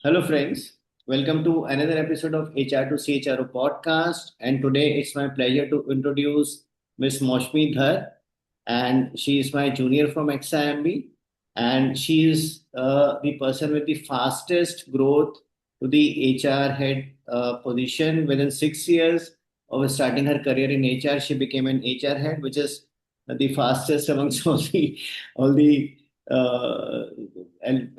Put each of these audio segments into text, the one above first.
Hello, friends. Welcome to another episode of HR to CHRO podcast. And today it's my pleasure to introduce Miss Moushumi Dhar. And she is my junior from XIMB. And she is the person with the fastest growth to the HR head position. Within 6 years of starting her career in HR, she became an HR head, which is the fastest amongst all the uh, and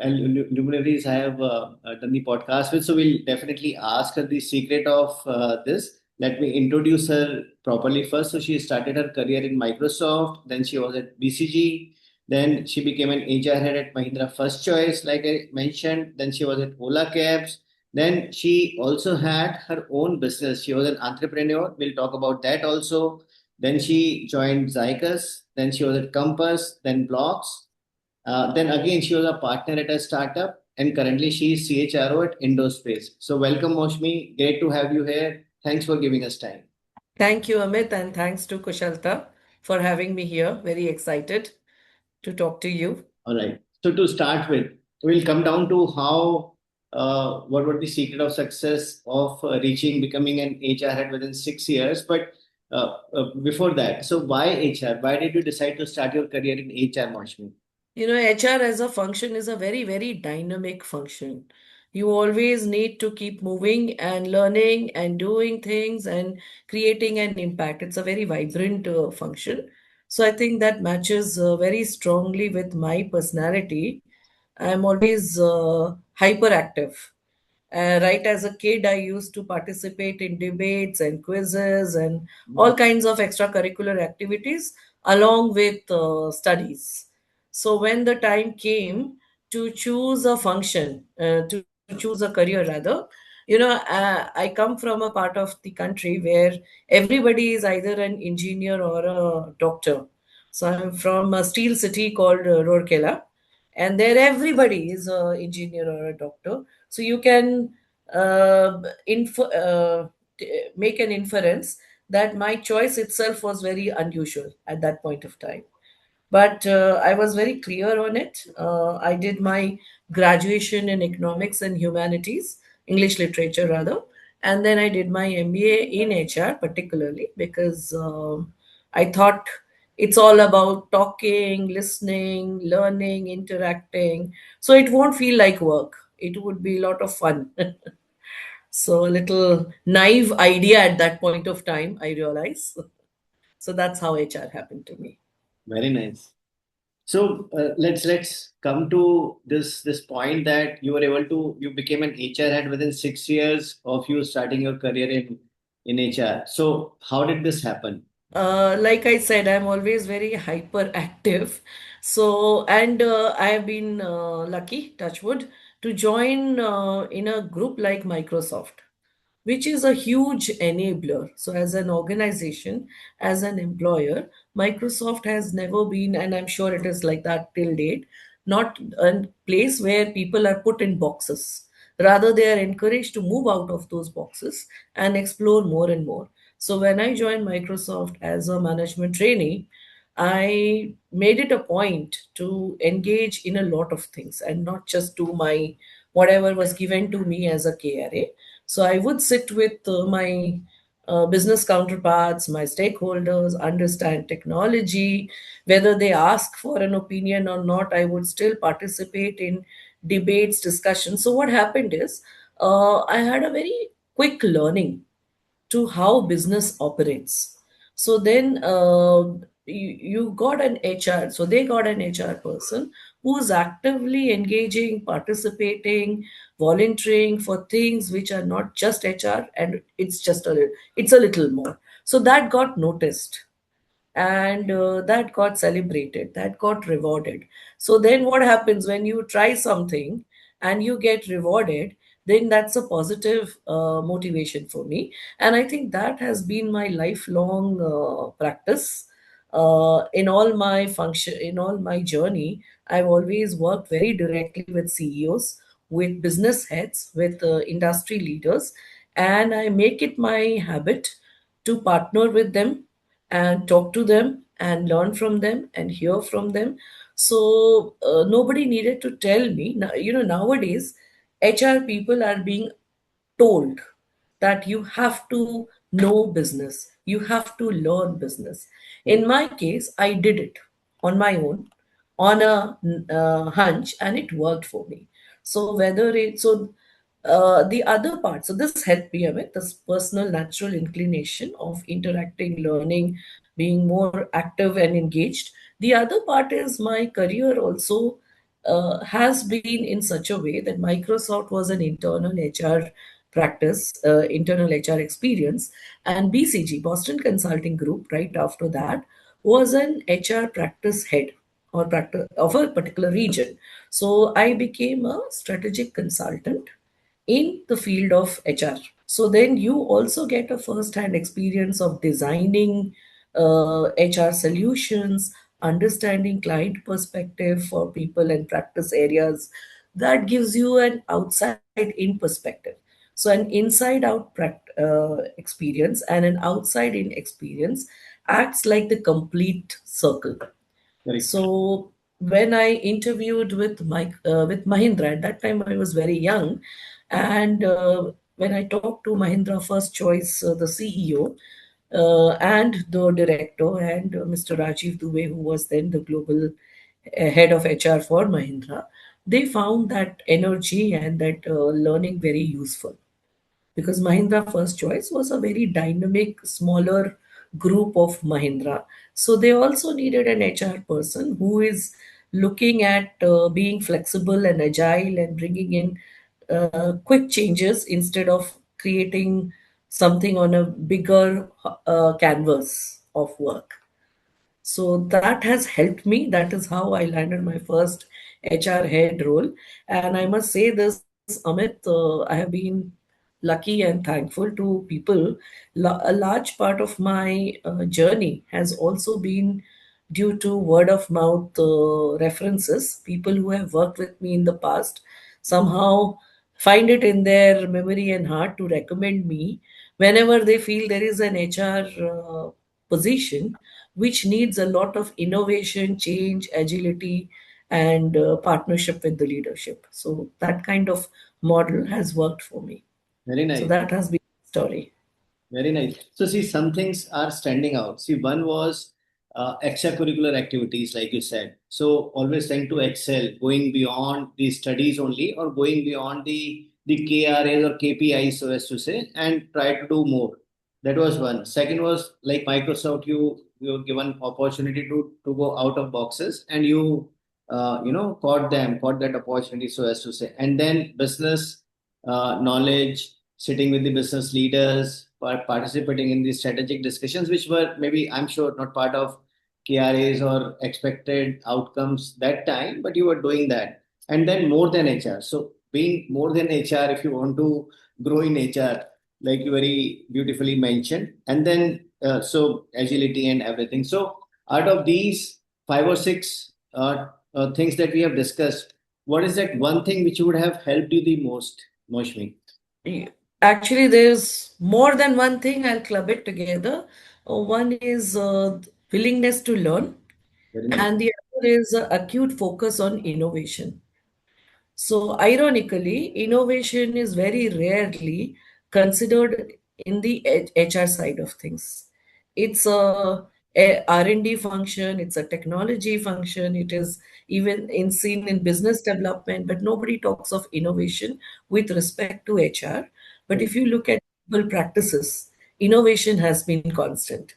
luminaries I have done the podcast with. So we'll definitely ask her the secret of this. Let me introduce her properly first. So she started her career in Microsoft, then she was at BCG, then she became an HR head at Mahindra First Choice, like I mentioned. Then she was at Ola Cabs. Then she also had her own business. She was an entrepreneur. We'll talk about that also. Then she joined Zycus. Then she was at Compass, then Blocks. Then again, she was a partner at a startup, and currently she is CHRO at Indospace. So welcome, Moshmi. Great to have you here. Thanks for giving us time. Thank you, Amit, and thanks to Kushalta for having me here. Very excited to talk to you. All right. So to start with, we'll come down to how what was the secret of success of reaching becoming an HR head within 6 years. But before that, so why HR? Why did you decide to start your career in HR, Moshmi? HR as a function is a very, very dynamic function. You always need to keep moving and learning and doing things and creating an impact. It's a very vibrant function. So I think that matches very strongly with my personality. I'm always hyperactive. Right as a kid, I used to participate in debates and quizzes and all kinds of extracurricular activities along with studies. So when the time came to choose a function, to choose a career rather, I come from a part of the country where everybody is either an engineer or a doctor. So I'm from a steel city called Rourkela, and there everybody is an engineer or a doctor. So you can make an inference that my choice itself was very unusual at that point of time. But I was very clear on it. I did my graduation in economics and humanities, English literature rather, and then I did my MBA in HR, particularly because I thought it's all about talking, listening, learning, interacting. So it won't feel like work. It would be a lot of fun. So a little naive idea at that point of time, I realize. So that's how HR happened to me. Very nice. So let's come to this point that you became an HR head within 6 years of you starting your career in HR. So how did this happen? Like I said, I'm always very hyperactive. So, and I have been lucky, touch wood, to join in a group like Microsoft, which is a huge enabler. So, as an organization, as an employer, Microsoft has never been, and I'm sure it is like that till date, not a place where people are put in boxes. Rather, they are encouraged to move out of those boxes and explore more and more. So, when I joined Microsoft as a management trainee, I made it a point to engage in a lot of things and not just do my whatever was given to me as a KRA. So I would sit with my business counterparts, my stakeholders, understand technology, whether they ask for an opinion or not, I would still participate in debates, discussions. So what happened is I had a very quick learning to how business operates. So then you got an HR, so they got an HR person who's actively engaging, participating, volunteering for things which are not just HR, and it's a little more. So that got noticed, and that got celebrated, that got rewarded. So then what happens when you try something and you get rewarded? Then that's a positive motivation for me, and I think that has been my lifelong practice. In all my function, in all my journey, I've always worked very directly with CEOs, with business heads, with industry leaders, and I make it my habit to partner with them and talk to them and learn from them and hear from them. So nobody needed to tell me. Nowadays, HR people are being told that you have to know business, you have to learn business. In my case, I did it on my own, on a hunch, and it worked for me. So whether it so the other part, so this helped me with this personal natural inclination of interacting, learning, being more active and engaged. The other part is my career also has been in such a way that Microsoft was an internal HR practice, internal HR experience, and BCG, Boston Consulting Group, right after that, was an HR practice head or practice of a particular region. So I became a strategic consultant in the field of HR. So then you also get a first-hand experience of designing HR solutions, understanding client perspective for people and practice areas. That gives you an outside-in perspective. So an inside-out experience and an outside-in experience acts like the complete circle. Correct. So when I interviewed with Mahindra, at that time I was very young, and when I talked to Mahindra First Choice, the CEO, and the director, and Mr. Rajiv Dubey, who was then the global head of HR for Mahindra, they found that energy and that learning very useful because Mahindra First Choice was a very dynamic, smaller group of Mahindra. So they also needed an HR person who is looking at being flexible and agile and bringing in quick changes instead of creating something on a bigger canvas of work. So that has helped me. That is how I landed my first HR head role. And I must say this, Amit, I have been lucky and thankful to people. A large part of my journey has also been due to word of mouth references. People who have worked with me in the past somehow find it in their memory and heart to recommend me whenever they feel there is an HR position which needs a lot of innovation, change, agility, and partnership with the leadership. So that kind of model has worked for me. Very So nice. that has been the story. Very nice. So, see, some things are standing out. See, one was extracurricular activities, like you said. So, always trying to excel, going beyond the studies only, or going beyond the KRAs or KPIs, so as to say, and try to do more. That was one. Second was like Microsoft. You were given opportunity to go out of boxes, and caught that opportunity, so as to say, and then business knowledge, sitting with the business leaders, participating in the strategic discussions, which were maybe, I'm sure, not part of KRAs or expected outcomes that time, but you were doing that. And then more than HR. So, being more than HR, if you want to grow in HR, like you very beautifully mentioned, and then so agility and everything. So, out of these five or six things that we have discussed, what is that one thing which would have helped you the most, Moshmi? Y- Actually, there's more than one thing. I'll club it together. One is willingness to learn, Very nice. and the other is acute focus on innovation. So, ironically, innovation is very rarely considered in the HR side of things. It's a R&D function, it's a technology function, it is even seen in business development, but nobody talks of innovation with respect to HR. But if you look at people practices, innovation has been constant.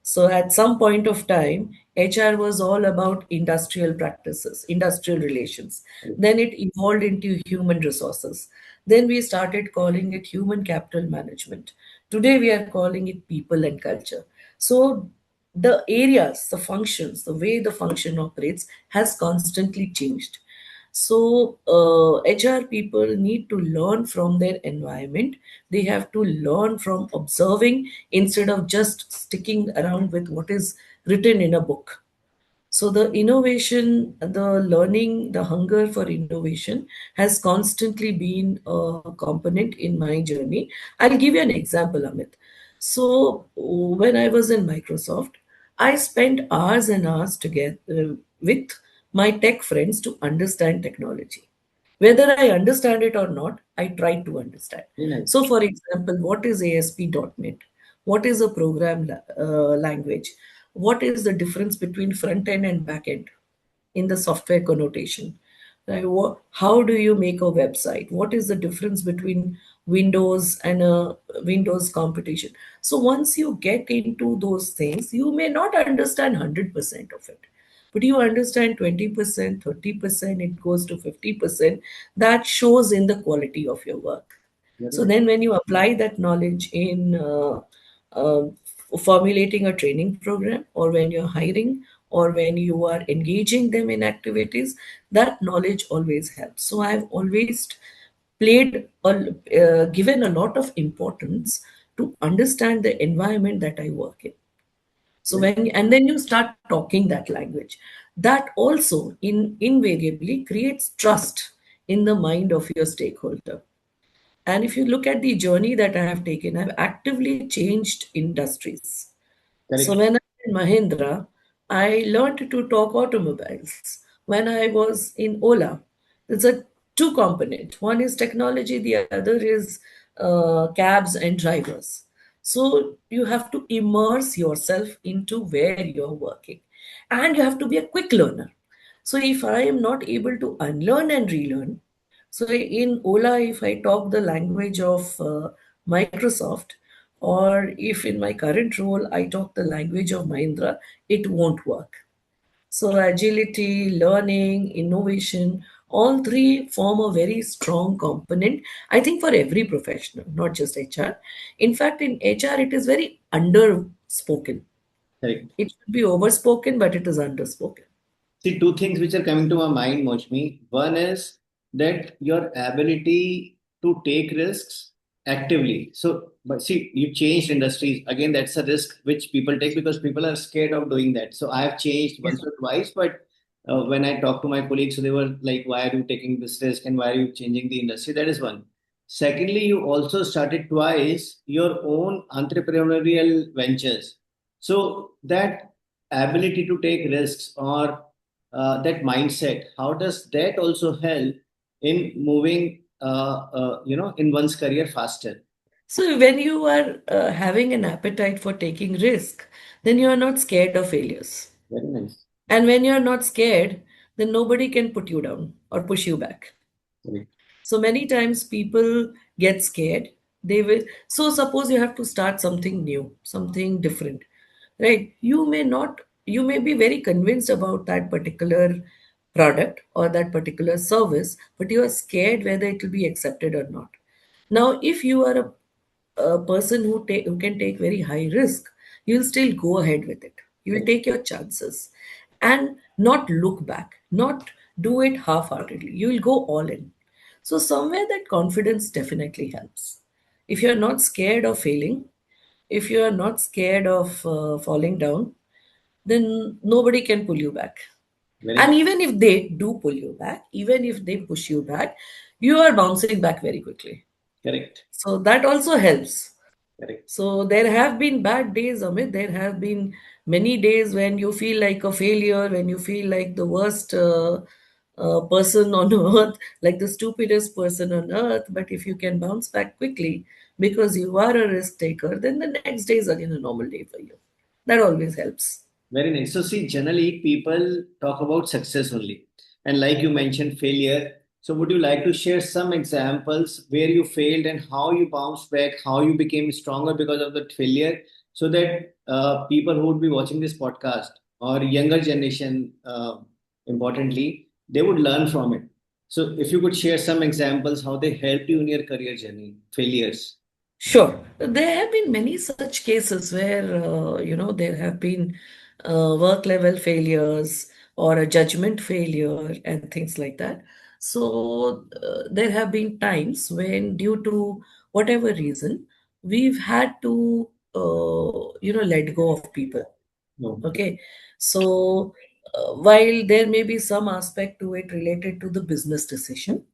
So at some point of time, HR was all about industrial practices, industrial relations. Then it evolved into human resources. Then we started calling it human capital management. Today we are calling it people and culture. So the areas, the functions, the way the function operates has constantly changed. So, HR people need to learn from their environment. They have to learn from observing instead of just sticking around with what is written in a book. So, the innovation, the learning, the hunger for innovation has constantly been a component in my journey. I'll give you an example, Amit. So, when I was in Microsoft, I spent hours and hours together with my tech friends to understand technology. Whether I understand it or not, I try to understand. Very nice. So, for example, what is ASP.NET? What is a language? What is the difference between front end and back end in the software connotation? Right? How do you make a website? What is the difference between Windows and a Windows competition? So once you get into those things, you may not understand 100% of it, but you understand 20%, 30%, it goes to 50%. That shows in the quality of your work. Very So nice. then when you apply that knowledge in formulating a training program, or when you're hiring, or when you are engaging them in activities, that knowledge always helps. So I've always given a lot of importance to understand the environment that I work in. So Very, and then you start talking that language, that also invariably creates trust in the mind of your stakeholder. And if you look at the journey that I have taken, I've actively changed industries. So correct. when I was in Mahindra, I learned to talk automobiles. When I was in Ola, it's a two component. One is technology, the other is cabs and drivers. So you have to immerse yourself into where you're working, and you have to be a quick learner. So if I am not able to unlearn and relearn, so in Ola, if I talk the language of Microsoft, or if in my current role I talk the language of Mahindra, it won't work. So agility, learning, innovation, all three form a very strong component, I think, for every professional, not just HR. In fact, in HR, it is very underspoken. Correct. It should be overspoken, but it is underspoken. See, two things which are coming to my mind, Moshmi. One is that your ability to take risks actively. So, but see, you changed industries. Again, that's a risk which people take because people are scared of doing that. So, I have changed Yeah. once or twice, but when I talk to my colleagues, so they were like, why are you taking this risk and why are you changing the industry? That is one. Secondly, you also started twice your own entrepreneurial ventures. So, that ability to take risks or that mindset, how does that also help in moving in one's career faster? So when you are having an appetite for taking risk, then you are not scared of failures. Very nice. And when you are not scared, then nobody can put you down or push you back. Correct. So many times people get scared. They will. So suppose you have to start something new, something different, right? You may be very convinced about that particular product or that particular service, but you are scared whether it will be accepted or not. Now, if you are a person who can take very high risk, you'll still go ahead with it. You will Correct. take your chances and not look back, not do it half-heartedly. You will go all in. So somewhere that confidence definitely helps. If you're not scared of failing, if you are not scared of falling down, then nobody can pull you back. And Very even if they do pull you back, even if they push you back, you are bouncing back very quickly. correct. So that also helps. Correct. So there have been bad days, Amit. There have been many days when you feel like a failure, when you feel like the worst person on earth, like the stupidest person on earth. But if you can bounce back quickly because you are a risk taker, then the next day is again a normal day for you. That always helps. Very nice. So, see, generally people talk about success only. And like you mentioned, failure. So, would you like to share some examples where you failed and how you bounced back, how you became stronger because of that failure, so that people who would be watching this podcast or younger generation, importantly, they would learn from it. So, if you could share some examples how they helped you in your career journey, failures. Sure. There have been many such cases where, there have been work level failures or a judgment failure and things like that. So there have been times when, due to whatever reason, we've had to, let go of people. No. Okay. So while there may be some aspect to it related to the business decision,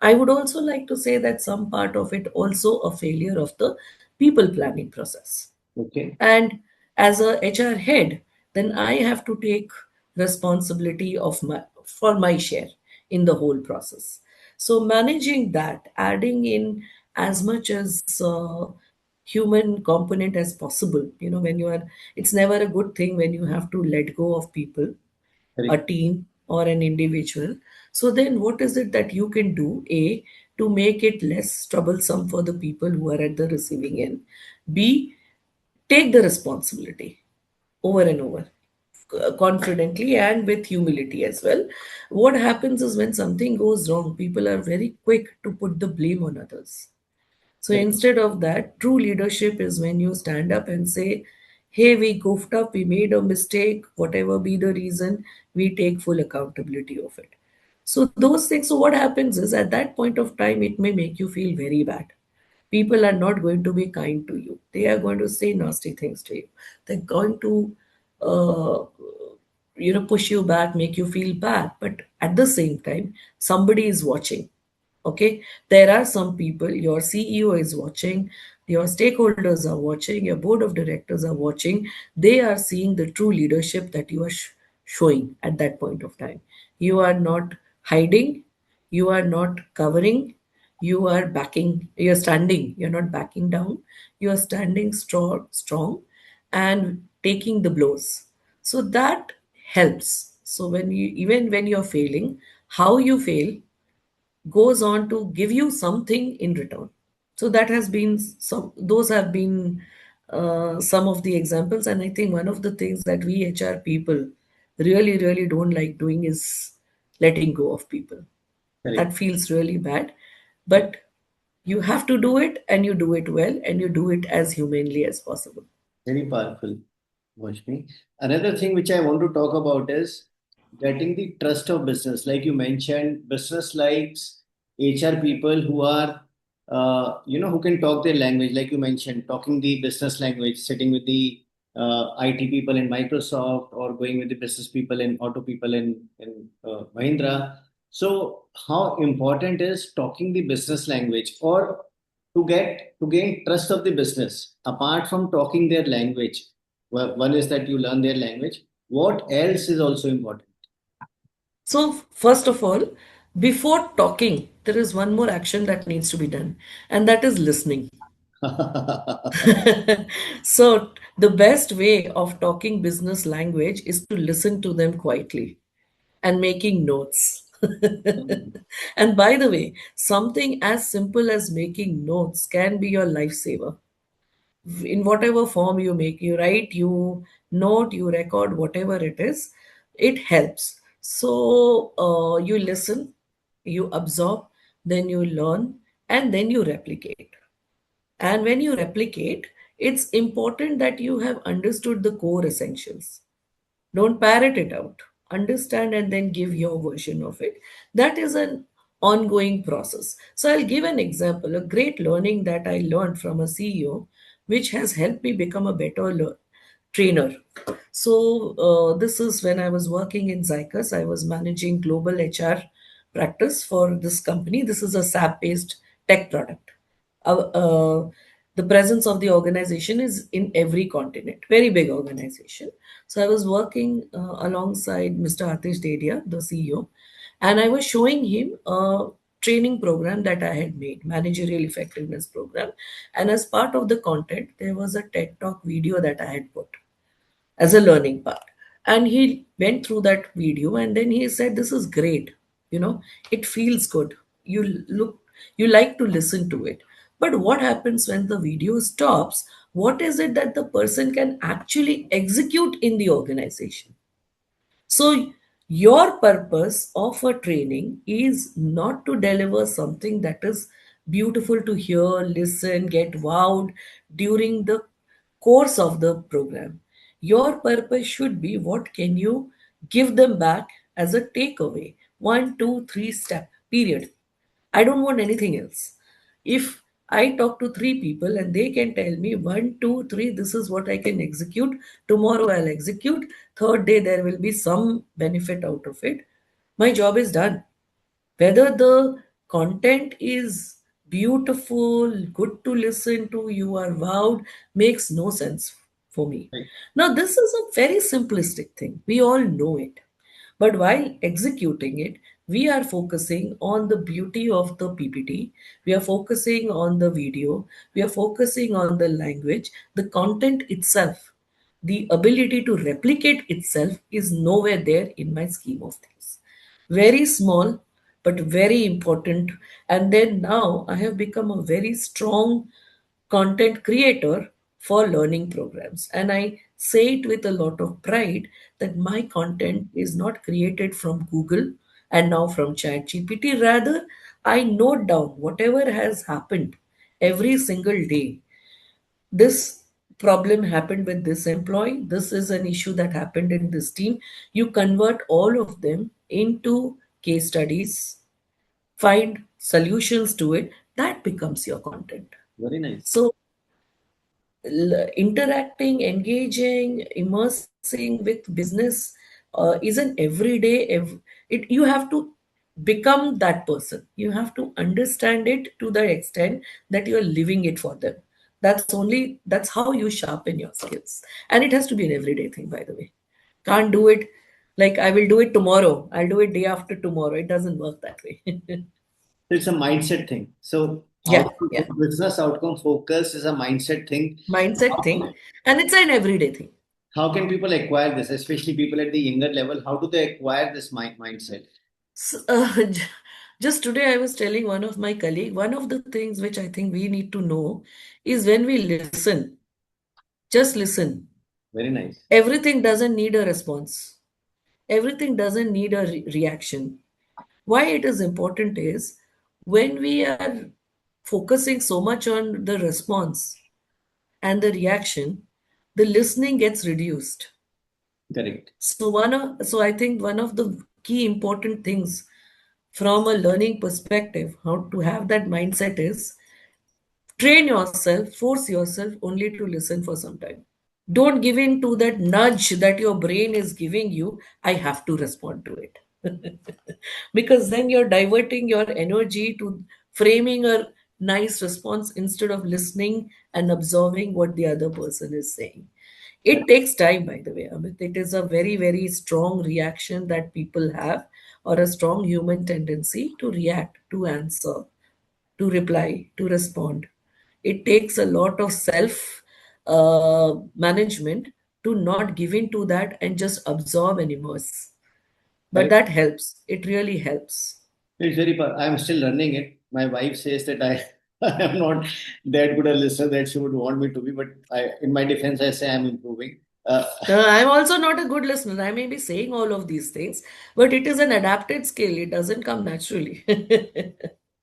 I would also like to say that some part of it also a failure of the people planning process. Okay. And as a HR head, then I have to take responsibility of my for my share in the whole process. So managing that, adding in as much as human component as possible. When you are, it's never a good thing when you have to let go of people, a Correct. team or an individual. So then what is it that you can do? A, to make it less troublesome for the people who are at the receiving end. B, take the responsibility over and over, confidently and with humility as well. What happens is when something goes wrong, people are very quick to put the blame on others. So Correct. instead of that, true leadership is when you stand up and say, hey, we goofed up, we made a mistake, whatever be the reason, we take full accountability of it. So those things, so what happens is at that point of time, it may make you feel very bad. People are not going to be kind to you. They are going to say nasty things to you. They're going to, uh, push you back, make you feel bad. But at the same time, somebody is watching. Okay, there are some people, your CEO is watching, your stakeholders are watching, your board of directors are watching. They are seeing the true leadership that you are showing at that point of time. You are not hiding, you are not covering, you are backing, you're standing, you're not backing down, you are standing strong and taking the blows. So that helps. So when you, even when you're failing, how you fail goes on to give you something in return. So that has been some, those have been some of the examples. And I think one of the things that we HR people really, really don't like doing is letting go of people. That Correct. feels really bad. But you have to do it, and you do it well, and you do it as humanely as possible. Very powerful, Moshmi. Another thing which I want to talk about is getting the trust of business. Like you mentioned, business likes HR people who are, who can talk their language. Like you mentioned, talking the business language, sitting with the IT people in Microsoft or going with the business people in auto people in Mahindra. So, how important is talking the business language, or to gain trust of the business apart from talking their language? Well, one is that you learn their language. What else is also important? So, first of all, before talking, there is one more action that needs to be done, and that is listening. So, the best way of talking business language is to listen to them quietly and making notes. And by the way, something as simple as making notes can be your lifesaver. In whatever form you make, you write, you note, you record, whatever it is, it helps. So you listen, you absorb, then you learn, and then you replicate. And when you replicate, it's important that you have understood the core essentials. Don't parrot it out. Understand and then give your version of it. That is an ongoing process. So I'll give an example, a great learning that I learned from a CEO, which has helped me become a better trainer. So this is when I was working in Zycus. I was managing global HR practice for this company. This is a SAP-based tech product. The presence of the organization is in every continent, very big organization. So I was working alongside Mr. Atish Dedia, the CEO, and I was showing him a training program that I had made, managerial effectiveness program. And as part of the content, there was a TED Talk video that I had put as a learning part. And he went through that video and then he said, this is great. It feels good. You like to listen to it. But what happens when the video stops? What is it that the person can actually execute in the organization? So, your purpose of a training is not to deliver something that is beautiful to hear, listen, get wowed during the course of the program. Your purpose should be what can you give them back as a takeaway? One, two, three step, period. I don't want anything else. If I talk to three people and they can tell me one, two, three, this is what I can execute, tomorrow I'll execute, third day there will be some benefit out of it, my job is done. Whether the content is beautiful, good to listen to, you are wowed, makes no sense for me. Right. Now, this is a very simplistic thing. We all know it. But while executing it, We are focusing on the beauty of the PPT. We are focusing on the video. We are focusing on the language. The content itself, the ability to replicate itself is nowhere there in my scheme of things. Very small, but very important. And then now I have become a very strong content creator for learning programs. And I say it with a lot of pride that my content is not created from Google and now from ChatGPT. Rather, I note down whatever has happened every single day. This problem happened with this employee. This is an issue that happened in this team. You convert all of them into case studies, find solutions to it. That becomes your content. Very nice. So interacting, engaging, immersing with business is an everyday. You have to become that person. You have to understand it to the extent that you are living it for them. That's how you sharpen your skills, and it has to be an everyday thing. By the way, can't do it like I will do it tomorrow. I'll do it day after tomorrow. It doesn't work that way. It's a mindset thing. So Yeah, yeah, business outcome focus is a mindset thing. mindset thing, and it's an everyday thing. How can people acquire this, especially people at the younger level? How do they acquire this mindset? Just today, I was telling one of my colleague, one of the things which I think we need to know is when we listen, just listen. Very nice. Everything doesn't need a response. Everything doesn't need a reaction. Why it is important is when we are focusing so much on the response and the reaction, the listening gets reduced. Correct. So I think one of the key important things from a learning perspective, how to have that mindset is train yourself, force yourself only to listen for some time. Don't give in to that nudge that your brain is giving you. I have to respond to it. Because then you're diverting your energy to framing a nice response instead of listening and absorbing what the other person is saying. It takes time, by the way, Amit. It is a very, very strong reaction that people have, or a strong human tendency to react, to answer, to reply, to respond. It takes a lot of self management to not give in to that and just absorb and immerse. But Correct. that helps. It really helps. It's very. I'm still learning it. My wife says that I I am not that good a listener that she would want me to be, but in my defense, I say I'm improving. I'm also not a good listener. I may be saying all of these things, but it is an adapted skill. It doesn't come naturally.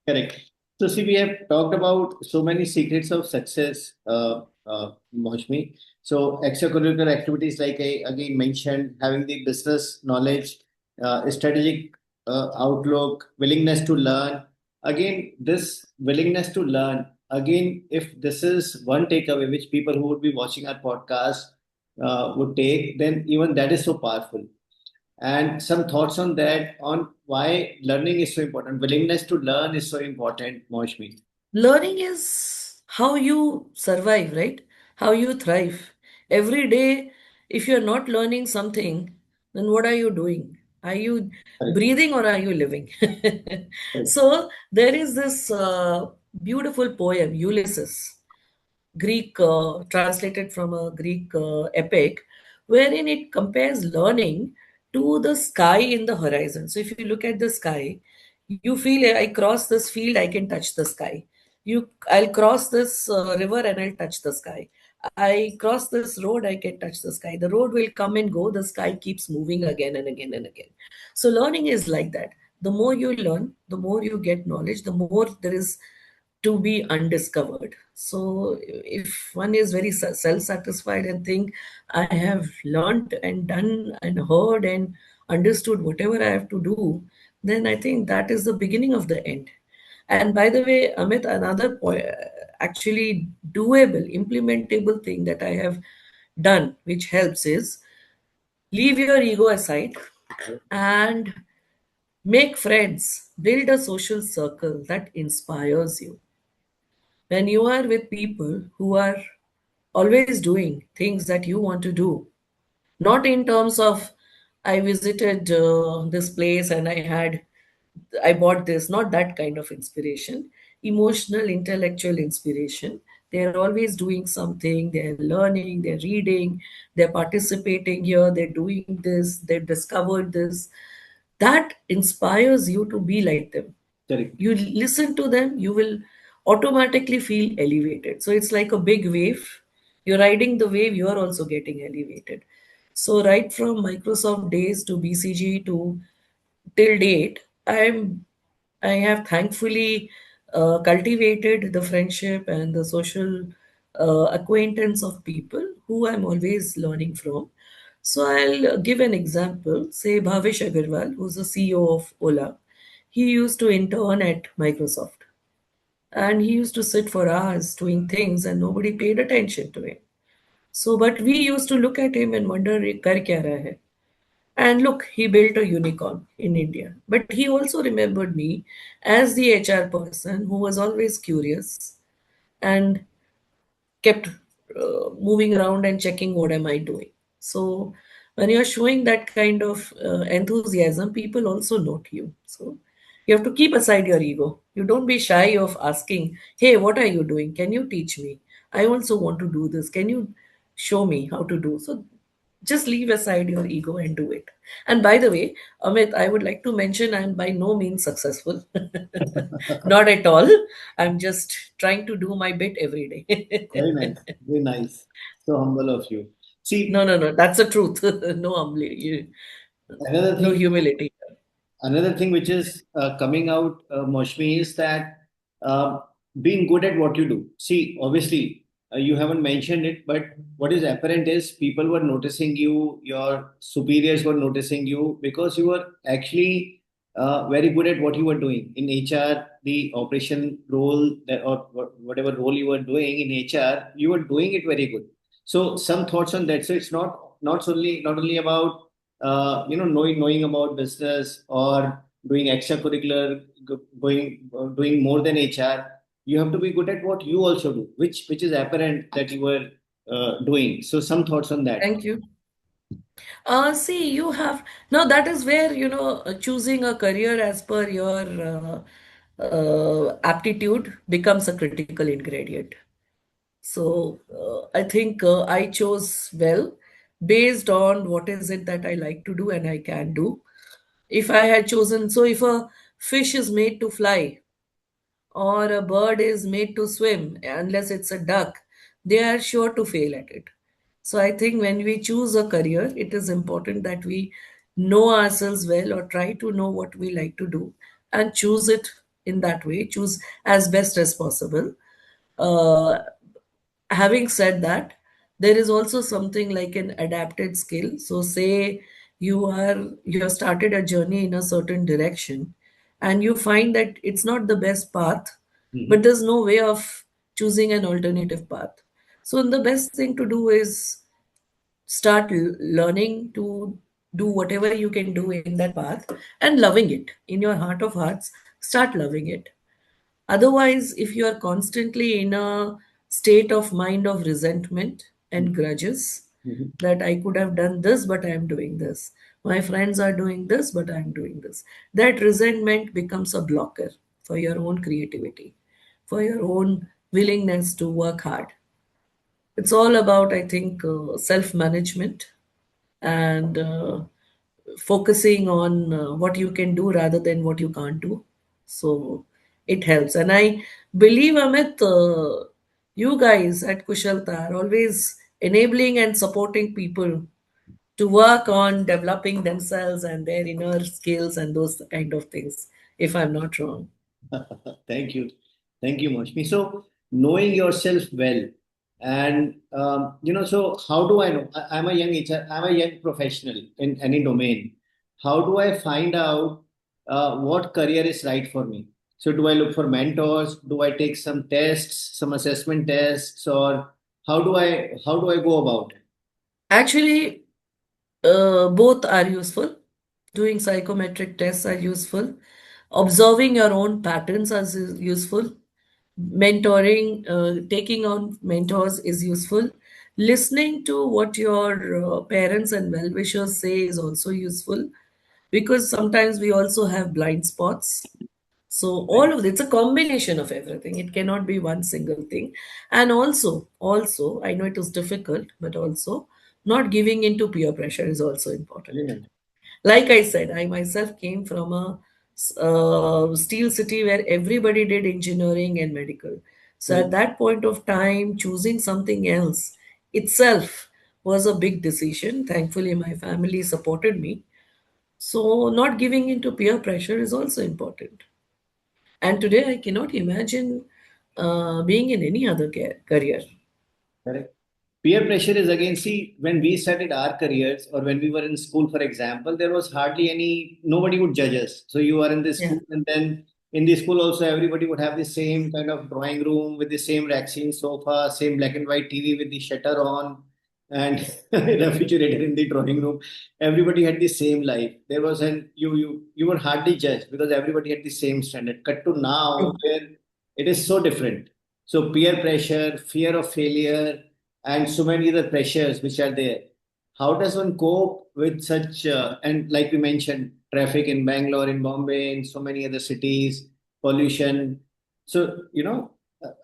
Correct. So, see, we have talked about so many secrets of success, Moushmi. So, extracurricular activities, like I again mentioned, having the business knowledge, strategic outlook, willingness to learn. Again, this willingness to learn, again, if this is one takeaway which people who would be watching our podcast would take, then even that is so powerful. And some thoughts on that, on why learning is so important. Willingness to learn is so important, Moshmi. Learning is how you survive, right? How you thrive. Every day, if you're not learning something, then what are you doing? Are you Correct. breathing or are you living? Correct. So, there is this beautiful poem, Ulysses. Greek, translated from a Greek epic, wherein it compares learning to the sky in the horizon. So if you look at the sky, you feel I cross this field, I can touch the sky. I'll cross this river and I'll touch the sky. I cross this road, I can touch the sky. The road will come and go, the sky keeps moving again and again and again. So learning is like that. The more you learn, the more you get knowledge, the more there is to be undiscovered. So if one is very self-satisfied and think I have learned and done and heard and understood whatever I have to do, then I think that is the beginning of the end. And by the way, Amit, another point, actually doable, implementable thing that I have done, which helps is leave your ego aside and make friends, build a social circle that inspires you. When you are with people who are always doing things that you want to do, not in terms of I visited this place and I had I bought this, not that kind of inspiration, emotional, intellectual inspiration. They're always doing something, they're learning, they're reading, they're participating here, they're doing this, they've discovered this. That inspires you to be like them. Correct. You listen to them, you will automatically feel elevated. So it's like a big wave. You're riding the wave, you're also getting elevated. So right from Microsoft days to BCG to till date, I have thankfully cultivated the friendship and the social acquaintance of people who I'm always learning from. So I'll give an example. Say Bhavish Agarwal, who's the CEO of Ola. He used to intern at Microsoft, and he used to sit for hours doing things, and nobody paid attention to him. So, but we used to look at him and wonder, "ये कर क्या रहा है?" And look, he built a unicorn in India. But he also remembered me as the HR person who was always curious and kept moving around and checking what am I doing. So when you're showing that kind of enthusiasm, people also note you. So you have to keep aside your ego. You don't be shy of asking, hey, what are you doing? Can you teach me? I also want to do this. Can you show me how to do? So just leave aside your ego and do it. And by the way, Amit, I would like to mention I'm by no means successful. Not at all. I'm just trying to do my bit every Very day. nice. Very nice. So humble of you. See, No, no, no. That's the truth. No another no thing humility. Another thing which is coming out, Moshmi, is that uh, being good at what you do. See, obviously, you haven't mentioned it, but what is apparent is people were noticing you, your superiors were noticing you because you were actually very good at what you were doing. In HR, the operation role that, or whatever role you were doing in HR, you were doing it very good. So, some thoughts on that. So, it's not only about knowing about business or doing extracurricular, doing more than HR. You have to be good at what you also do, which is apparent that you were doing. So some thoughts on that. Thank you. See, you have now that is where choosing a career as per your aptitude becomes a critical ingredient. So I think I chose well based on what is it that I like to do and I can do. If I had chosen, so if a fish is made to fly or a bird is made to swim, unless it's a duck, they are sure to fail at it. So I think when we choose a career, it is important that we know ourselves well or try to know what we like to do and choose it in that way, choose as best as possible. Uh, Having said that, there is also something like an adapted skill. So say you have started a journey in a certain direction and you find that it's not the best path, but Mhm. there's no way of choosing an alternative path. So the best thing to do is start learning to do whatever you can do in that path and loving it in your heart of hearts. Start loving it. Otherwise, if you are constantly in a state of mind of resentment and grudges, Mhm. that I could have done this, but I am doing this. My friends are doing this, but I am doing this. That resentment becomes a blocker for your own creativity, for your own willingness to work hard. It's all about, I think, self management and focusing on what you can do rather than what you can't do. So it helps. And I believe, Amit, you guys at Kushalta are always enabling and supporting people to work on developing themselves and their inner skills and those kind of things, if I'm not wrong. Thank you. Thank you, Moshmi. So, knowing yourself well, and so how do I know? I'm a young HR, I'm a young professional in any domain. How do I find out what career is right for me? So, do I look for mentors? Do I take some tests, some assessment tests, or how do I go about it? Actually, both are useful. Doing psychometric tests are useful. Observing your own patterns is useful. Mentoring, taking on mentors is useful. Listening to what your parents and well-wishers say is also useful. because sometimes we also have blind spots. So Right. all of it's a combination of everything. It cannot be one single thing. And also, I know it is difficult, but also not giving into peer pressure is also important. Brilliant. Like I said, I myself came from a steel city where everybody did engineering and medical. So at Correct. that point of time, choosing something else itself was a big decision. Thankfully, my family supported me. So not giving into peer pressure is also important. And today, I cannot imagine being in any other career. Correct. Peer pressure is again, see, when we started our careers or when we were in school, for example, there was hardly any, nobody would judge us. So you are in the Yeah. school, and then in the school also, everybody would have the same kind of drawing room with the same Raxine sofa, same black and white TV with the shutter on, and refrigerator in the drawing room. Everybody had the same life. There was an, you were hardly judged because everybody had the same standard. Cut to now, True. where it is so different. So peer pressure, fear of failure, and so many other pressures which are there. How does one cope with such, and like we mentioned, traffic in Bangalore, in Bombay, in so many other cities, pollution. So,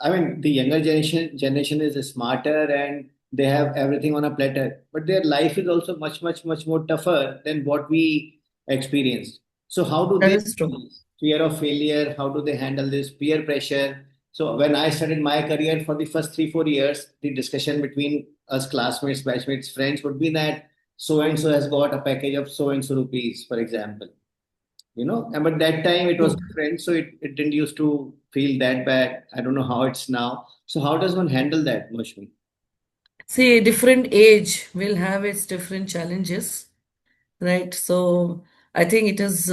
I mean, the younger generation is smarter and they have everything on a platter, but their life is also much, much, much more tougher than what we experienced. So, how do That they is true. handle this? Fear of failure? How do they handle this peer pressure? So when I started my career for the first 3, 4 years, the discussion between us classmates, batchmates, friends would be that so and so has got a package of so and so rupees, for example. And but that time it was True. different, so it didn't used to feel that bad. I don't know how it's now. So how does one handle that, Mushmi? See, different age will have its different challenges, right? So I think it is,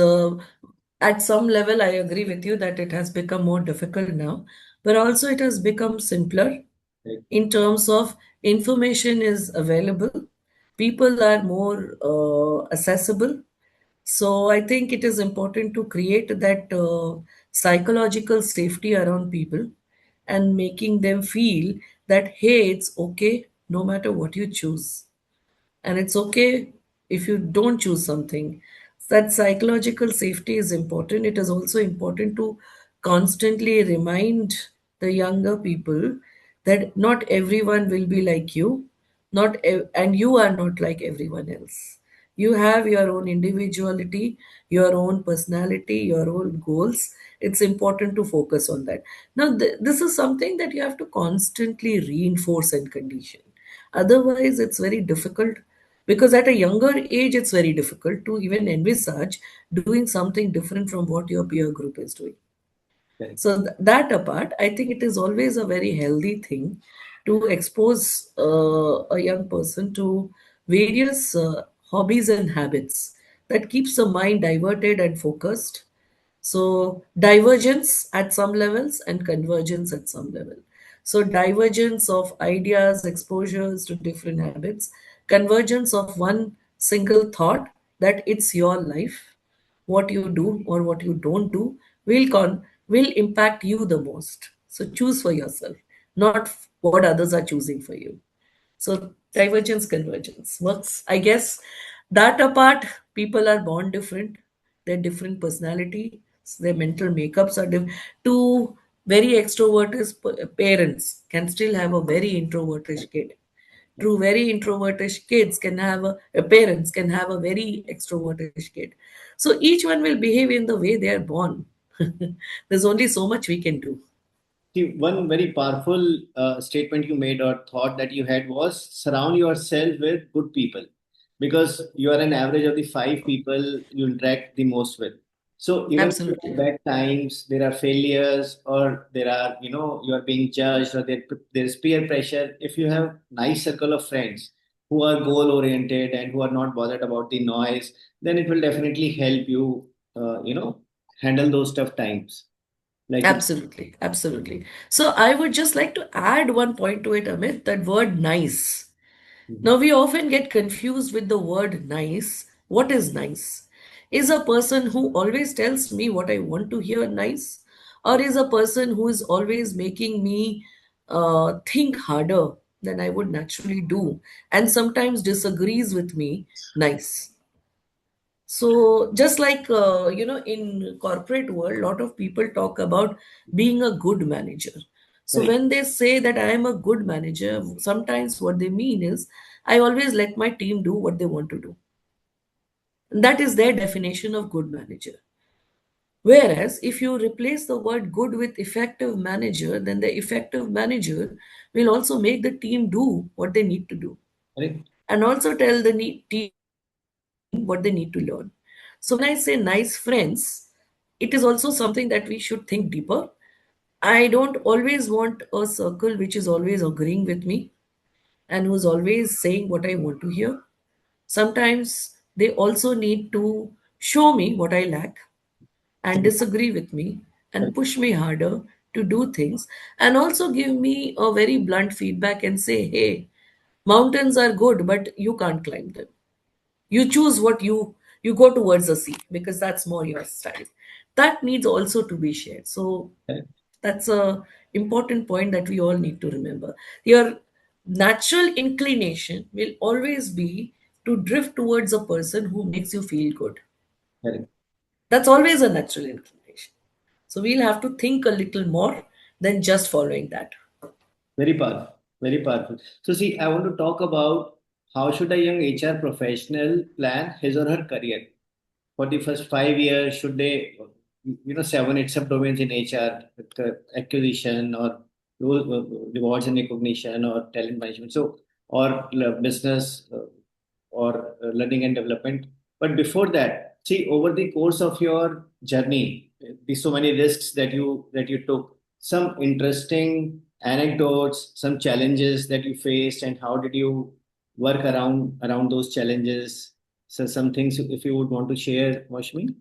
at some level, I agree with you that it has become more difficult now, but also it has become simpler Like, in terms of information is available, people are more accessible. So I think it is important to create that psychological safety around people and making them feel that, hey, it's okay no matter what you choose. And it's okay if you don't choose something. That psychological safety is important. It is also important to constantly remind the younger people that not everyone will be like you, and you are not like everyone else. You have your own individuality, your own personality, your own goals. It's important to focus on that. Now, this is something that you have to constantly reinforce and condition. Otherwise, it's very difficult, because at a younger age, it's very difficult to even envisage doing something different from what your peer group is doing. like, So that apart, I think it is always a very healthy thing to expose a young person to various hobbies and habits that keeps the mind diverted and focused. So divergence at some levels and convergence at some level. So divergence of ideas, exposures to different habits, convergence of one single thought that it's your life, what you do or what you don't do will impact you the most. So choose for yourself, not what others are choosing for you. So divergence, convergence works. I guess that apart, people are born different. They're different personality. Their mental makeups are different. Two very extroverted parents can still have a very introverted kid. True, very introvertish kids can have parents can have a very extrovertish kid. So each one will behave in the way they are born. There's only so much we can do. see, one very powerful statement you made or thought that you had was surround yourself with good people because you are an average of the 5 people you interact the most with. So even if there are Absolutely. bad times, there are failures, or there are, you are being judged, or there's peer pressure. If you have nice circle of friends who are goal oriented and who are not bothered about the noise, then it will definitely help you, handle those tough times. Like you. Absolutely. Absolutely. So I would just like to add one point to it, Amit, that word nice. Now, Mhm. we often get confused with the word nice. What is nice? Is a person who always tells me what I want to hear nice? Or is a person who is always making me think harder than I would naturally do and sometimes disagrees with me nice? So just like in corporate world, a lot of people talk about being a good manager. So Correct, when they say that I am a good manager, sometimes what they mean is I always let my team do what they want to do. And that is their definition of good manager. Whereas if you replace the word good with effective manager, then the effective manager will also make the team do what they need to do correct, and also tell the team what they need to learn. So when I say nice friends, it is also something that we should think deeper. I don't always want a circle which is always agreeing with me and who's always saying what I want to hear. Sometimes they also need to show me what I lack and disagree with me and correct, push me harder to do things and also give me a very blunt feedback and say, hey, mountains are good, but you can't climb them. You choose what you go towards the sea because that's more your style. That needs also to be shared. So correct, that's a important point that we all need to remember. Your natural inclination will always be to drift towards a person who makes you feel good. correct. That's always a natural inclination. So we'll have to think a little more than just following that. Very powerful, very powerful. So, see, I want to talk about how should a young HR professional plan his or her career for the first 5 years. Should they, seven, eight subdomains in HR, acquisition or rewards and recognition or talent management. So, or business or learning and development. But before that, see, over the course of your journey, the so many risks that you took, some interesting anecdotes, some challenges that you faced, and how did you work around those challenges? So some things if you would want to share, Moshmi.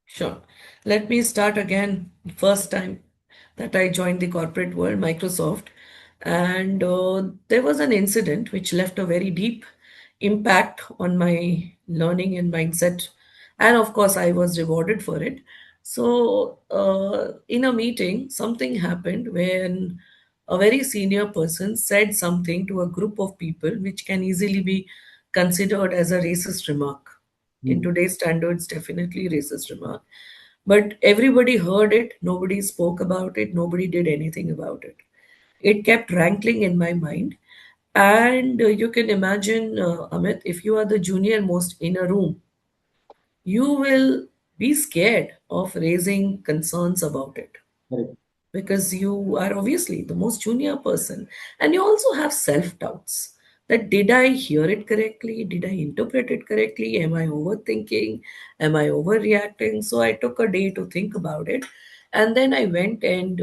Sure. Let me start again. First time that I joined the corporate world, Microsoft, and there was an incident which left a very deep impact on my learning and mindset. And of course, I was rewarded for it. So, in a meeting, something happened when a very senior person said something to a group of people which can easily be considered as a racist remark. In Hmm. today's standards, definitely racist remark. But everybody heard it, nobody spoke about it, nobody did anything about it. It kept rankling in my mind. And you can imagine, Amit, if you are the junior most in a room, you will be scared of raising concerns about it Correct, because you are obviously the most junior person and you also have self doubts that did I hear it correctly, did I interpret it correctly, am I overthinking, am I overreacting? So I took a day to think about it and then I went and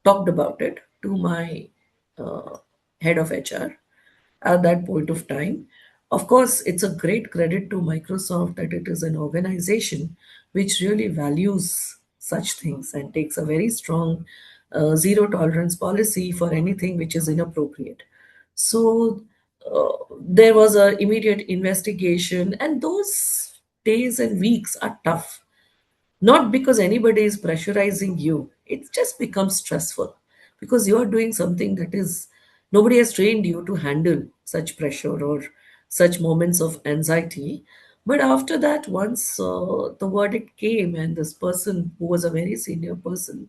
talked about it to my uh, head of HR at that point of time. Of course, it's a great credit to Microsoft that it is an organization which really values such things and takes a very strong zero tolerance policy for anything which is inappropriate. So there was a immediate investigation, and those days and weeks are tough not because anybody is pressurizing you, it just becomes stressful because you're doing something that is nobody has trained you to handle such pressure or such moments of anxiety. But after that, once the verdict came and this person who was a very senior person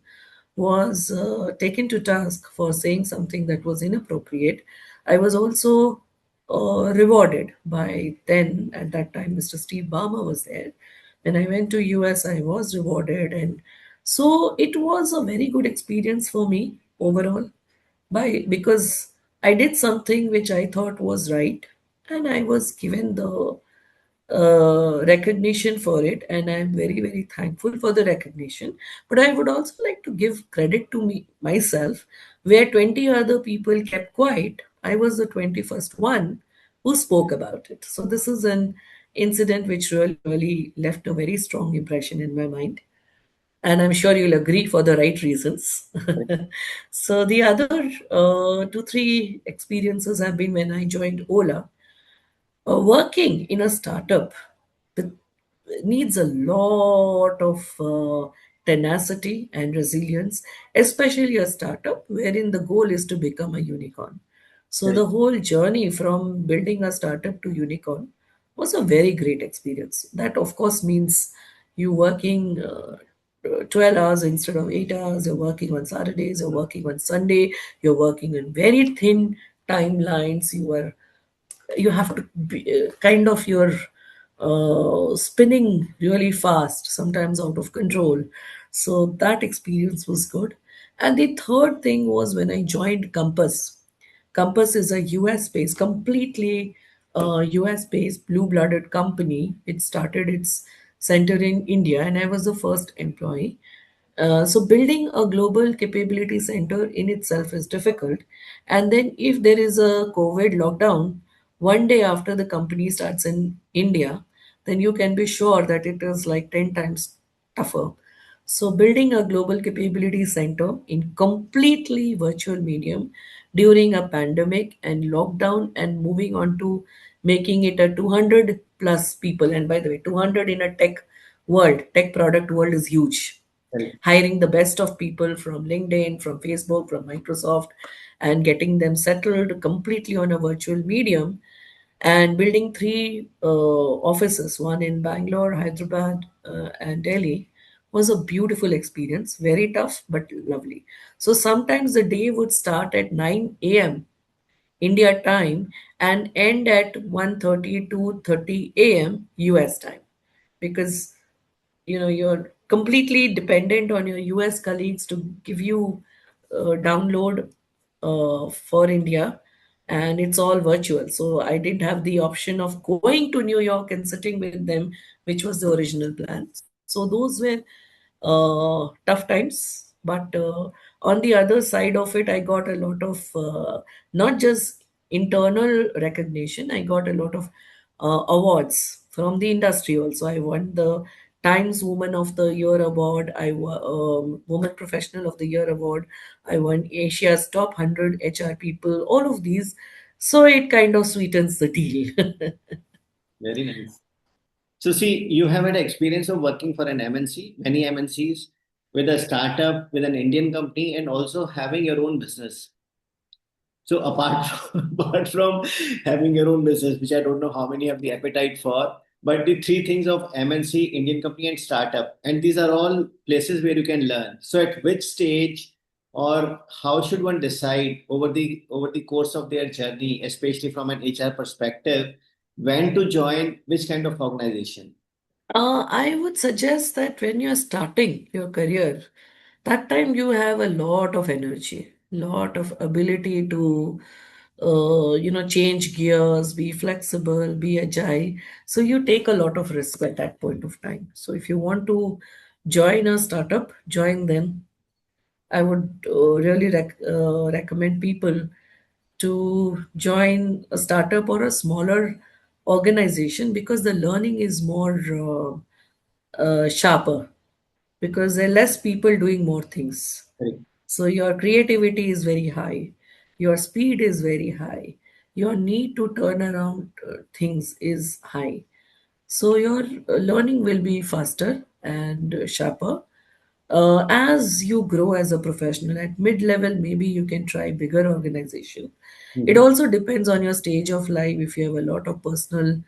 was taken to task for saying something that was inappropriate, I was also rewarded by then at that time Mr. Steve Ballmer was there. When I went to US, I was rewarded, and so it was a very good experience for me overall. By because I did something which I thought was right, and I was given the recognition for it, and I'm very very thankful for the recognition. But I would also like to give credit to me myself, where 20 other people kept quiet. I was the 21st one who spoke about it. So this is an incident which really left a very strong impression in my mind, and I'm sure you'll agree for the right reasons. correct, So the other two three experiences have been when I joined Ola. Working in a startup with, needs a lot of tenacity and resilience, especially a startup wherein the goal is to become a unicorn. So correct, the whole journey from building a startup to unicorn was a very great experience. That, of course, means you working 12 hours instead of 8 hours, you're working on Saturdays, you're working on Sunday, you're working in very thin timelines, you have to be kind of you're spinning really fast, sometimes out of control. So that experience was good. And the third thing was when I joined Compass. Compass is a US based, completely US based blue blooded company. It started its center in India, and I was the first employee. So building a global capability center in itself is difficult. And then if there is a COVID lockdown, one day after the company starts in India, then you can be sure that it is like 10 times tougher. So building a global capability center in completely virtual medium during a pandemic and lockdown and moving on to making it a 200 plus people. And by the way, 200 in a tech world, tech product world is huge. Correct. Hiring the best of people from LinkedIn, from Facebook, from Microsoft, and getting them settled completely on a virtual medium, and building three offices, one in Bangalore, Hyderabad, and Delhi, was a beautiful experience. Very tough, but lovely. So sometimes the day would start at 9 a.m. India time and end at 1:30 to 30 a.m. US time, because you're completely dependent on your US colleagues to give you download for India, and it's all virtual. So I didn't have the option of going to New York and sitting with them, which was the original plan. So those were tough times. But on the other side of it, I got a lot of not just internal recognition, I got a lot of awards from the industry also. I won the Times Woman of the Year award. I won Woman Professional of the Year award. I won Asia's Top 100 HR People. All of these, so it kind of sweetens the deal. Very nice. So, see, you have had experience of working for an MNC, many MNCs, with a startup, with an Indian company, and also having your own business. So, apart from, apart from having your own business, which I don't know how many have the appetite for, but the three things of MNC, Indian company, and startup, and these are all places where you can learn. So, at which stage or how should one decide over the course of their journey, especially from an HR perspective, when to join which kind of organization? I would suggest that when you're starting your career, that time you have a lot of energy, lot of ability to, change gears, be flexible, be agile. So you take a lot of risk at that point of time. So if you want to join a startup, join them. I would really recommend people to join a startup or a smaller organization, because the learning is more sharper, because there are less people doing more things. Correct. So your creativity is very high, your speed is very high, your need to turn around things is high. So your learning will be faster and sharper. As you grow as a professional at mid-level, maybe you can try bigger organization. It Mhm. also depends on your stage of life. If you have a lot of personal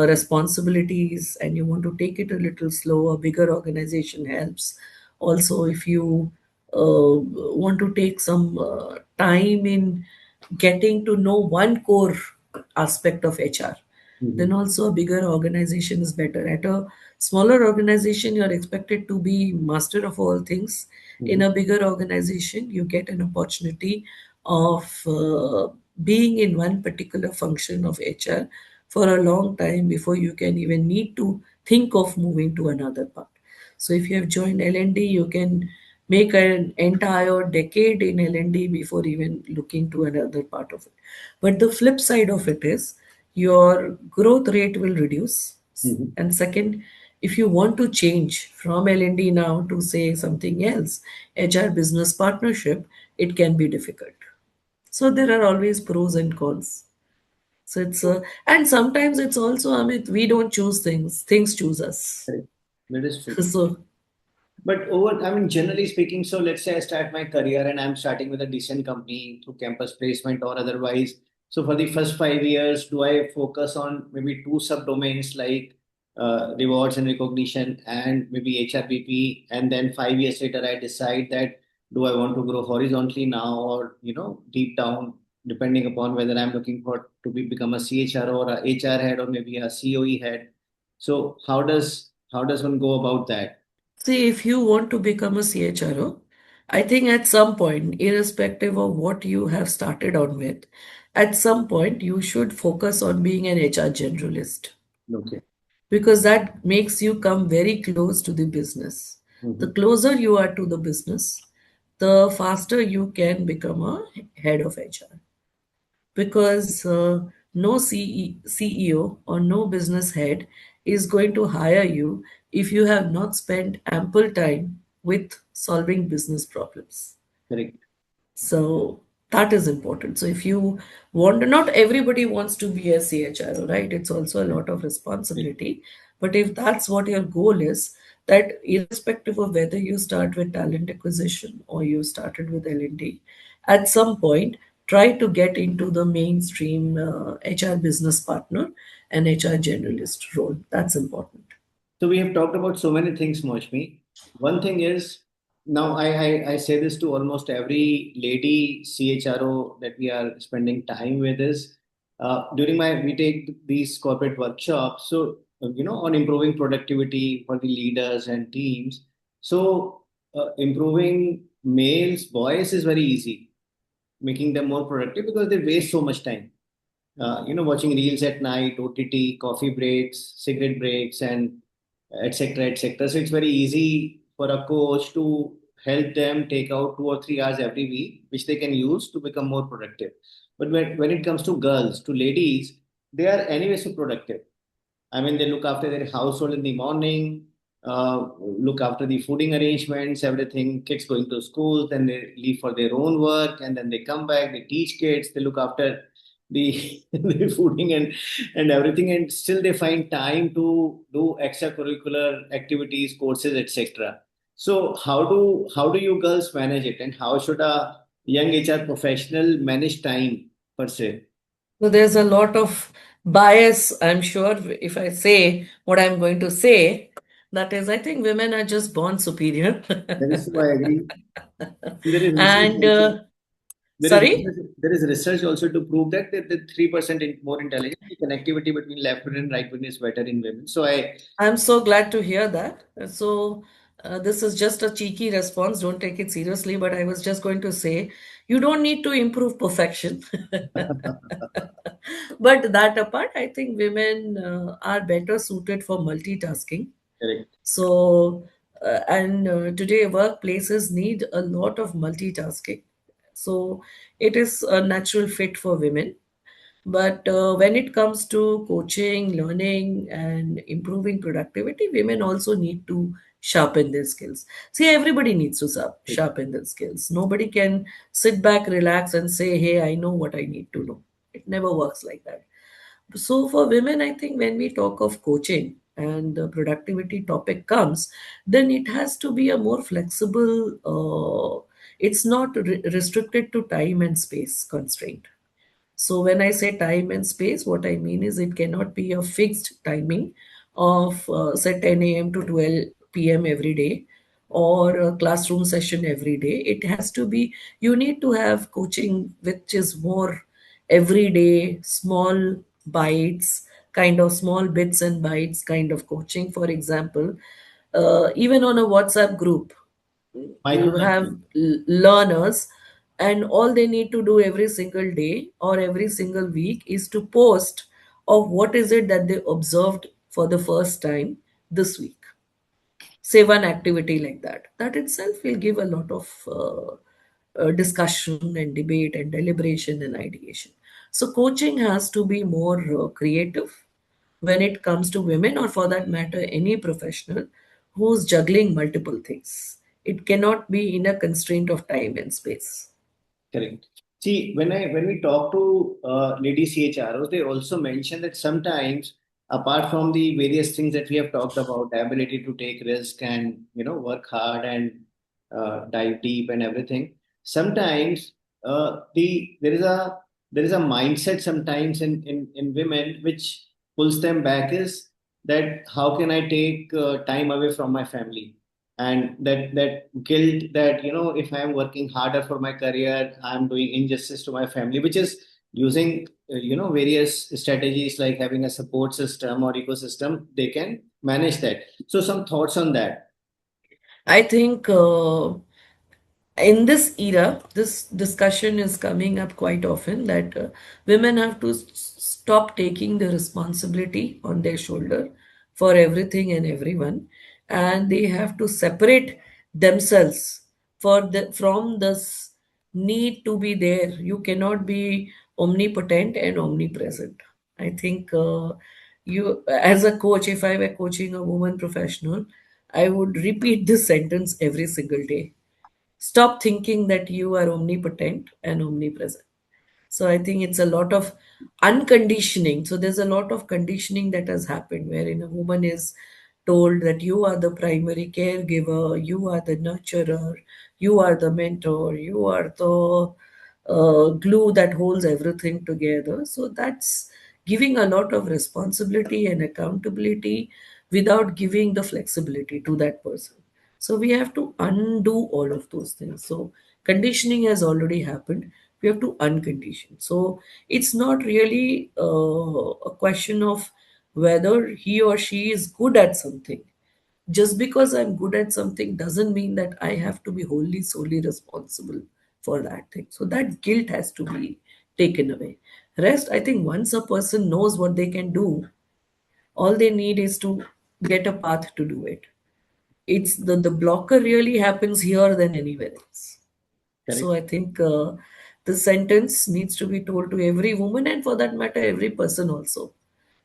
responsibilities and you want to take it a little slow, a bigger organization helps. Also, if you want to take some time in getting to know one core aspect of HR, then Mhm. also a bigger organization is better. At a smaller organization, you're expected to be master of all things. In Mhm. a bigger organization, you get an opportunity of being in one particular function of HR for a long time before you can even need to think of moving to another part. So if you have joined L&D, you can make an entire decade in L&D before even looking to another part of it. But the flip side of it is your growth rate will reduce. Mhm. And second, if you want to change from L&D now to say something else, HR business partnership, it can be difficult. So there are always pros and cons. So it's and sometimes it's also, I mean, we don't choose things; things choose us. Correct. That is true. So But I mean, generally speaking, so let's say I start my career and I'm starting with a decent company through campus placement or otherwise. So for the first 5 years, do I focus on maybe two subdomains like rewards and recognition and maybe HRBP, and then 5 years later I decide that do I want to grow horizontally now or deep down, depending upon whether I'm looking for to become a CHRO or a HR head or maybe a COE head. So how does one go about that? See, if you want to become a CHRO, I think at some point, irrespective of what you have started on with, at some point you should focus on being an HR generalist Okay. because that makes you come very close to the business. The Mhm. closer you are to the business, the faster you can become a head of HR because no CEO or no business head is going to hire you if you have not spent ample time with solving business problems. Correct. So that is important. So if you want, not everybody wants to be a CHRO, right? It's also a lot of responsibility. But if that's what your goal is, that irrespective of whether you start with talent acquisition or you started with L&D, at some point, try to get into the mainstream HR business partner and HR generalist role. That's important. So we have talked about so many things, Moshmi. One thing is now I say this to almost every lady CHRO that we are spending time with is during my we take these corporate workshops. So on improving productivity for the leaders and teams. So improving males, boys is very easy, making them more productive because they waste so much time watching reels at night, OTT, coffee breaks, cigarette breaks, and etc. etc. So it's very easy for a coach to help them take out 2 or 3 hours every week, which they can use to become more productive. But when it comes to girls, to ladies, they are anyway so productive. I mean, they look after their household in the morning, look after the fooding arrangements, everything. Kids going to school, then they leave for their own work, and then they come back. They teach kids. They look after the the fooding and everything, and still they find time to do extracurricular activities, courses, etc. So how do you girls manage it, and how should a young HR professional manage time per se? So there's a lot of bias, I'm sure, if I say what I'm going to say. That is, I think women are just born superior. That is why I agree. There is research And also. sorry, There is research also to prove that the 3% more intelligent, the connectivity between left brain and right brain is better in women. So I I'm so glad to hear that. So this is just a cheeky response. Don't take it seriously, but I was just going to say you don't need to improve perfection. But that apart, I think women are better suited for multitasking. correct. So, and today workplaces need a lot of multitasking. So, it is a natural fit for women. But when it comes to coaching, learning, and improving productivity, women also need to sharpen their skills. See, everybody needs to sharpen their skills. Nobody can sit back, relax, and say, hey, I know what I need to know. It never works like that. So for women, I think when we talk of coaching and the productivity topic comes, then it has to be a more flexible, it's not restricted to time and space constraint. So when I say time and space, what I mean is it cannot be a fixed timing of say 10 a.m. to 12 p.m. every day or a classroom session every day. It has to be, you need to have coaching which is more everyday, small bites, kind of small bits and bytes kind of coaching. For example, even on a WhatsApp group, Micro you have learning. learners and all they need to do every single day or every single week is to post of what is it that they observed for the first time this week. Say one activity like that, that itself will give a lot of discussion and debate and deliberation and ideation. So coaching has to be more creative when it comes to women, or for that matter any professional who's juggling multiple things. It cannot be in a constraint of time and space. Correct. See, when we talk to lady CHROs, they also mention that sometimes, apart from the various things that we have talked about, the ability to take risk and work hard and dive deep and everything, sometimes there is a there is a mindset sometimes in women which pulls them back is that how can I take time away from my family, and that guilt that if I am working harder for my career, I am doing injustice to my family, which is using various strategies like having a support system or ecosystem, they can manage that. So some thoughts on that. I think in this era, this discussion is coming up quite often that women have to stop taking the responsibility on their shoulder for everything and everyone, and they have to separate themselves from this need to be there. You cannot be omnipotent and omnipresent. I think you, as a coach, if I were coaching a woman professional, I would repeat this sentence every single day. Stop thinking that you are omnipotent and omnipresent. So I think it's a lot of unconditioning. So there's a lot of conditioning that has happened wherein a woman is told that you are the primary caregiver, you are the nurturer, you are the mentor, you are the glue that holds everything together. So that's giving a lot of responsibility and accountability without giving the flexibility to that person. So we have to undo all of those things. So conditioning has already happened. We have to uncondition. So it's not really a question of whether he or she is good at something. Just because I'm good at something doesn't mean that I have to be wholly solely responsible for that thing. So that guilt has to be taken away. Rest, I think once a person knows what they can do, all they need is to get a path to do it. It's the blocker really happens here than anywhere else. So Correct. I think the sentence needs to be told to every woman, and for that matter, every person also.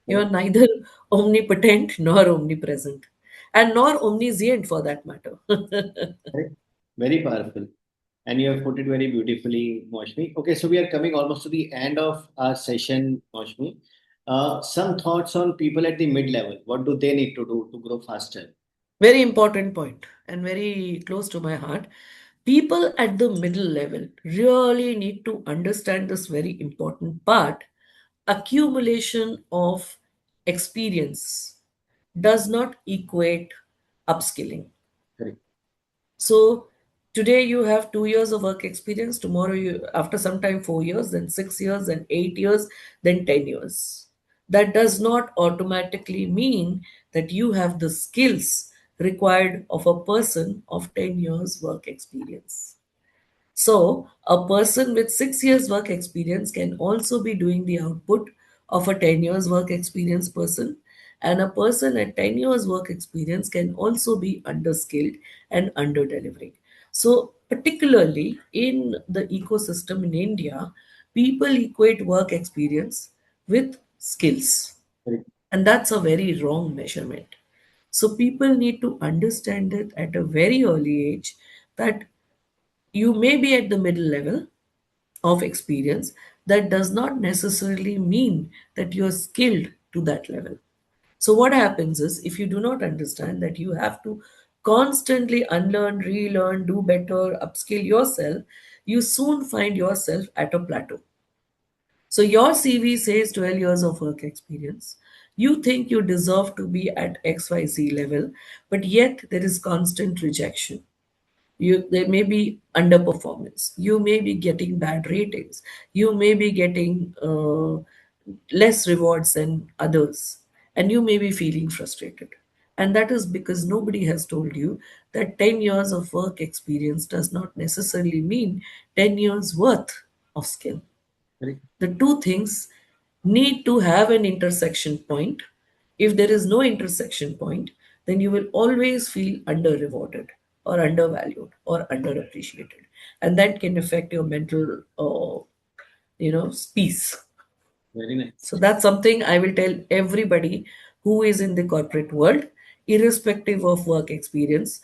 You are Correct. neither omnipotent nor omnipresent, and nor omniscient for that matter. Correct. Very powerful. And you have put it very beautifully, Moshmi. Okay, so we are coming almost to the end of our session, Moshmi. Some thoughts on people at the mid level. What do they need to do to grow faster? Very important point and very close to my heart. People at the middle level really need to understand this very important part. Accumulation of experience does not equate upskilling. Correct. So today you have 2 years of work experience, tomorrow you after some time 4 years, then 6 years, then 8 years, then 10 years. That does not automatically mean that you have the skills required of a person of 10 years work experience. So, a person with 6 years work experience can also be doing the output of a 10 years work experience person, and a person at 10 years work experience can also be underskilled and under delivering. So, particularly in the ecosystem in India, people equate work experience with skills, Correct. and that's a very wrong measurement. So, people need to understand it at a very early age that you may be at the middle level of experience. That does not necessarily mean that you're skilled to that level. So, what happens is if you do not understand that you have to constantly unlearn, relearn, do better, upskill yourself, you soon find yourself at a plateau. So, your CV says 12 years of work experience. You think you deserve to be at XYZ level, but yet there is constant rejection. There may be underperformance, you may be getting bad ratings, you may be getting less rewards than others, and you may be feeling frustrated. And that is because nobody has told you that 10 years of work experience does not necessarily mean 10 years worth of skill. Correct. The two things need to have an intersection point. If there is no intersection point, then you will always feel under rewarded or undervalued or underappreciated. And that can affect your mental, peace. Very nice. So that's something I will tell everybody who is in the corporate world, irrespective of work experience.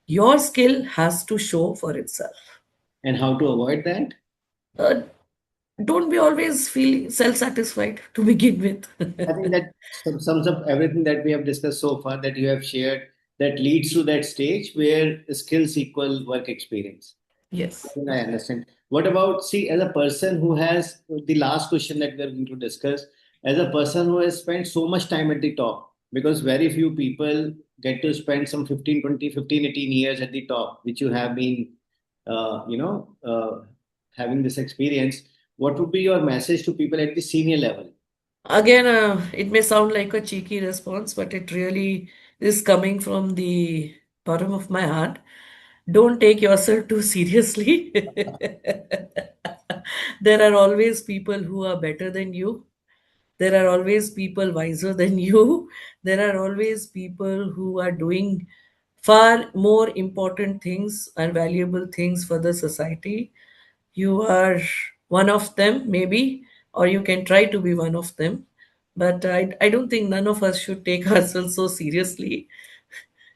Your skill has to show for itself. And how to avoid that? Uh, don't be always feel self-satisfied to begin I think with. that sums up everything that we have discussed so far that you have shared, that leads to that stage where skills equal work experience. Yes. I understand. What about, see, as a person who has the last question that we are going to discuss, as a person who has spent so much time at the top, because very few people get to spend some 15, 20, 15, 18 years at the top, which you have been, having this experience. What would be your message to people at the senior level? Again, it may sound like a cheeky response, but it really is coming from the bottom of my heart. Don't take yourself too seriously. There are always people who are better than you. There are always people wiser than you. There are always people who are doing far more important things and valuable things for the society. You are one of them, maybe, or you can try to be one of them. But I don't think none of us should take ourselves so seriously.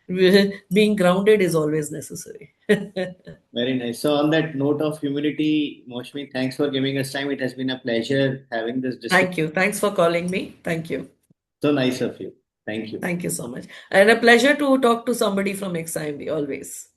Being grounded is always necessary. Very nice. So, on that note of humility, Moshmi, thanks for giving us time. It has been a pleasure having this discussion. Thank you. Thanks for calling me. Thank you. So nice of you. Thank you. Thank you so much. And a pleasure to talk to somebody from XIMB always.